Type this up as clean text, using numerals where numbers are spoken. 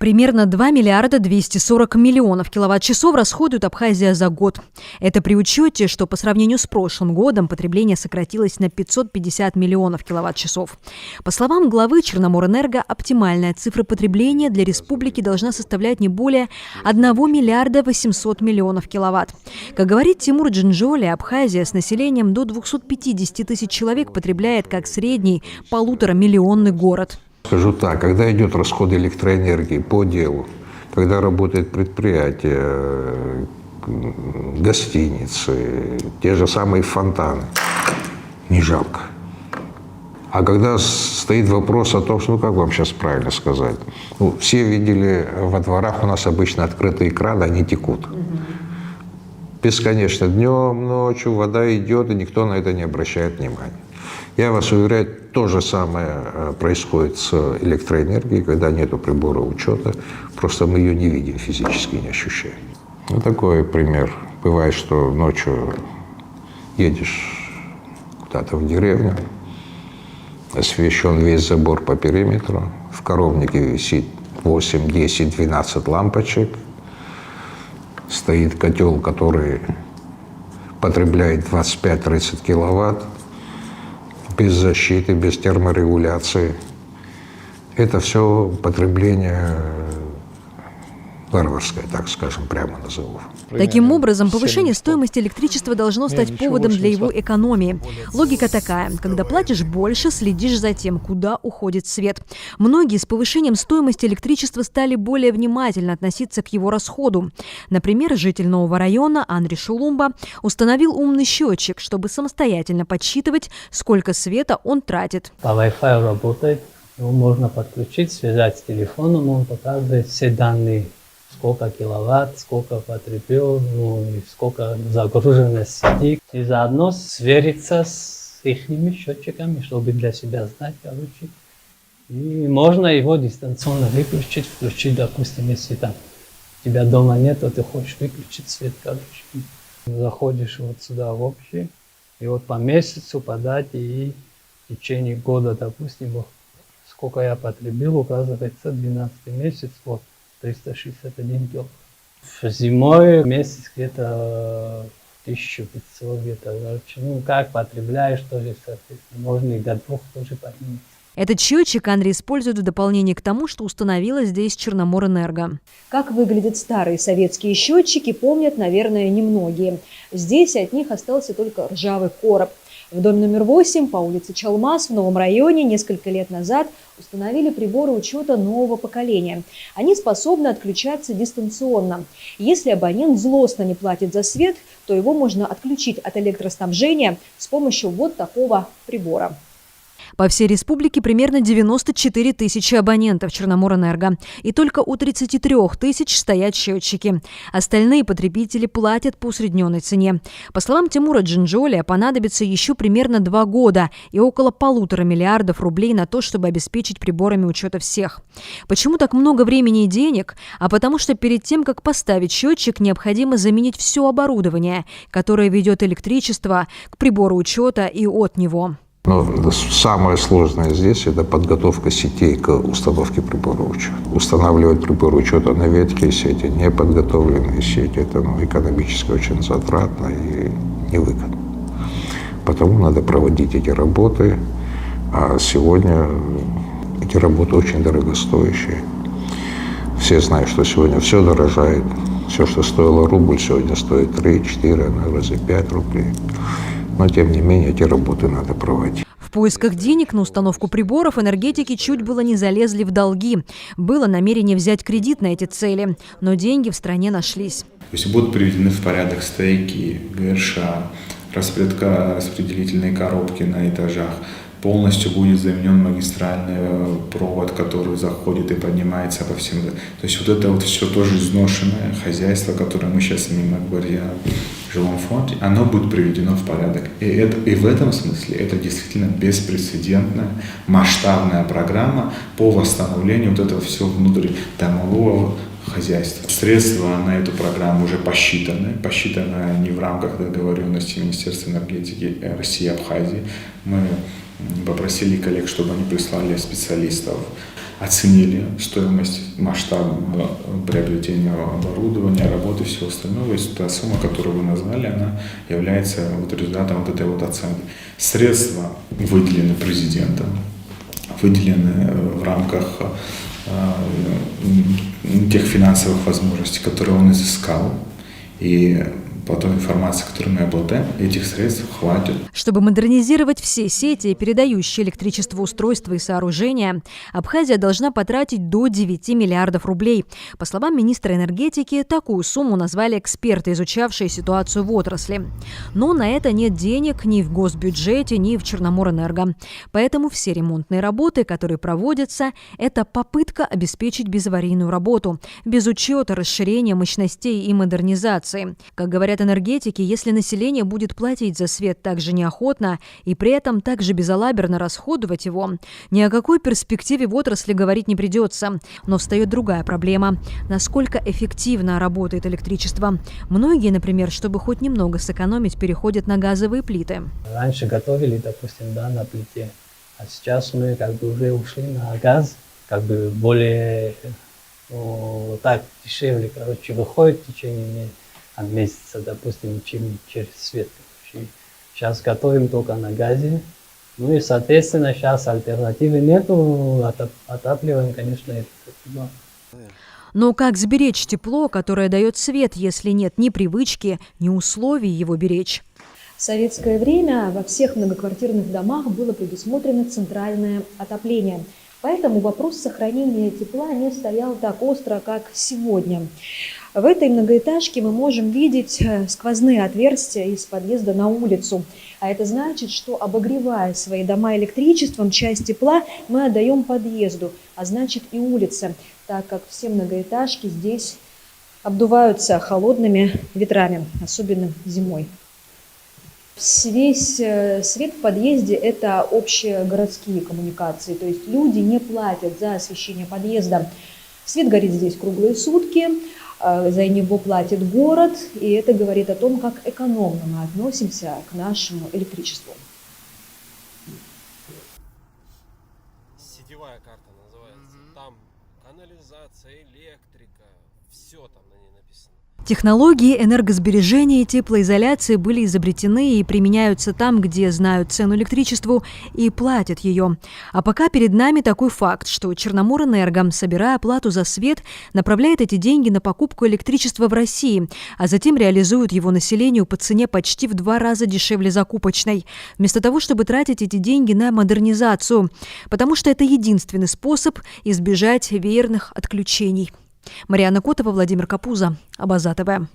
Примерно 2 миллиарда 240 миллионов киловатт-часов расходует Абхазия за год. Это при учете, что по сравнению с прошлым годом потребление сократилось на 550 миллионов киловатт-часов. По словам главы Черноморэнерго, оптимальная цифра потребления для республики должна составлять не более 1 миллиарда 800 миллионов киловатт. Как говорит Тимур Джинджоли, Абхазия с населением до 250 тысяч человек потребляет как средний 1,5-миллионный город. Скажу так, когда идет расход электроэнергии по делу, когда работает предприятие, гостиницы, те же самые фонтаны, не жалко. А когда стоит вопрос о том, что, как вам сейчас правильно сказать, все видели, во дворах у нас обычно открытые краны, они текут. Бесконечно, днем, ночью вода идет, и никто на это не обращает внимания. Я вас уверяю, то же самое происходит с электроэнергией, когда нету прибора учета, просто мы ее не видим физически, не ощущаем. Такой пример. Бывает, что ночью едешь куда-то в деревню, освещен весь забор по периметру, в коровнике висит 8, 10, 12 лампочек, стоит котел, который потребляет 25-30 киловатт, без защиты, без терморегуляции. Это все потребление варварское, так скажем, прямо назову. Таким образом, повышение стоимости электричества должно стать поводом для его экономии. Логика такая: когда платишь больше, следишь за тем, куда уходит свет. Многие с повышением стоимости электричества стали более внимательно относиться к его расходу. Например, житель нового района Андрей Шулумба установил умный счетчик, чтобы самостоятельно подсчитывать, сколько света он тратит. По Wi-Fi работает, его можно подключить, связать с телефоном, он показывает все данные. Сколько киловатт, сколько потребил, и сколько загруженность сети. И заодно свериться с их счетчиками, чтобы для себя знать, короче. И можно его дистанционно выключить, включить, допустим, если там тебя дома нет, то ты хочешь выключить свет, короче. Заходишь вот сюда в общий, и вот по месяцу подать, и в течение года, допустим, вот сколько я потребил, указывается 12 месяц, вот. 361 кило. Зимой месяц где-то 1500, где-то, как потребляешь, тоже, соответственно, можно и до 2 тоже поднимется. Этот счетчик Андрей использует в дополнение к тому, что установила здесь Черноморэнерго. Как выглядят старые советские счетчики, помнят, наверное, немногие. Здесь от них остался только ржавый короб. В доме номер 8 по улице Чалмаз в новом районе несколько лет назад установили приборы учета нового поколения. Они способны отключаться дистанционно. Если абонент злостно не платит за свет, то его можно отключить от электроснабжения с помощью вот такого прибора. По всей республике примерно 94 тысячи абонентов Черноморэнерго. И только у 33 тысяч стоят счетчики. Остальные потребители платят по усредненной цене. По словам Тимура Джинджоли, понадобится еще примерно 2 года и около 1,5 миллиардов рублей на то, чтобы обеспечить приборами учета всех. Почему так много времени и денег? А потому что перед тем, как поставить счетчик, необходимо заменить все оборудование, которое ведет электричество к прибору учета и от него. Но самое сложное здесь – это подготовка сетей к установке прибора учета. Устанавливать прибор учета на ветхие сети, неподготовленные сети – это экономически очень затратно и невыгодно. Потому надо проводить эти работы, а сегодня эти работы очень дорогостоящие. Все знают, что сегодня все дорожает. Все, что стоило рубль, сегодня стоит 3, 4, иногда за 5 рублей. Но, тем не менее, эти работы надо проводить. В поисках денег на установку приборов энергетики чуть было не залезли в долги. Было намерение взять кредит на эти цели, но деньги в стране нашлись. То есть будут приведены в порядок стейки, ГРШ, распределительные коробки на этажах. Полностью будет заменен магистральный провод, который заходит и поднимается по всем. То есть вот это вот все тоже изношенное хозяйство, которое мы сейчас имеем, говоря о жилом фонде, оно будет приведено в порядок. И в этом смысле это действительно беспрецедентная масштабная программа по восстановлению вот этого всего внутридомового хозяйства. Средства на эту программу уже посчитаны не в рамках договоренности Министерства энергетики России и Абхазии. Мы попросили коллег, чтобы они прислали специалистов. оценили стоимость, масштаб приобретения оборудования, работы и всего остального. То есть та сумма, которую вы назвали, она является вот результатом вот этой вот оценки. Средства выделены президентом, выделены в рамках тех финансовых возможностей, которые он изыскал. И по той информации, которой мы обладаем, этих средств хватит. Чтобы модернизировать все сети, передающие электричество устройства и сооружения, Абхазия должна потратить до 9 миллиардов рублей. По словам министра энергетики, такую сумму назвали эксперты, изучавшие ситуацию в отрасли. Но на это нет денег ни в госбюджете, ни в Черноморэнерго. Поэтому все ремонтные работы, которые проводятся, это попытка обеспечить безаварийную работу, без учета расширения мощностей и модернизации. Как говорят энергетики, если население будет платить за свет так же неохотно и при этом так же безалаберно расходовать его, ни о какой перспективе в отрасли говорить не придется. Но встает другая проблема – насколько эффективно работает электричество. Многие, например, чтобы хоть немного сэкономить, переходят на газовые плиты. Раньше готовили, допустим, на плите, а сейчас мы уже ушли на газ, более дешевле, выходит в течение месяца, допустим, чем через свет. Сейчас готовим только на газе. И, соответственно, сейчас альтернативы нету, отапливаем, конечно, это. Но как сберечь тепло, которое дает свет, если нет ни привычки, ни условий его беречь? В советское время во всех многоквартирных домах было предусмотрено центральное отопление. Поэтому вопрос сохранения тепла не стоял так остро, как сегодня. В этой многоэтажке мы можем видеть сквозные отверстия из подъезда на улицу. А это значит, что, обогревая свои дома электричеством, часть тепла мы отдаем подъезду, а значит и улице, так как все многоэтажки здесь обдуваются холодными ветрами, особенно зимой. Весь свет в подъезде – это общие городские коммуникации, то есть люди не платят за освещение подъезда. Свет горит здесь круглые сутки, за него платит город, и это говорит о том, как экономно мы относимся к нашему электричеству. Сетевая карта называется. Там канализация, электрика, все там на ней написано. Технологии энергосбережения и теплоизоляции были изобретены и применяются там, где знают цену электричеству и платят ее. А пока перед нами такой факт, что Черноморэнерго, собирая плату за свет, направляет эти деньги на покупку электричества в России, а затем реализует его населению по цене почти в 2 раза дешевле закупочной, вместо того, чтобы тратить эти деньги на модернизацию, потому что это единственный способ избежать веерных отключений. Марьяна Котова, Владимир Капуза, Абаза ТВ.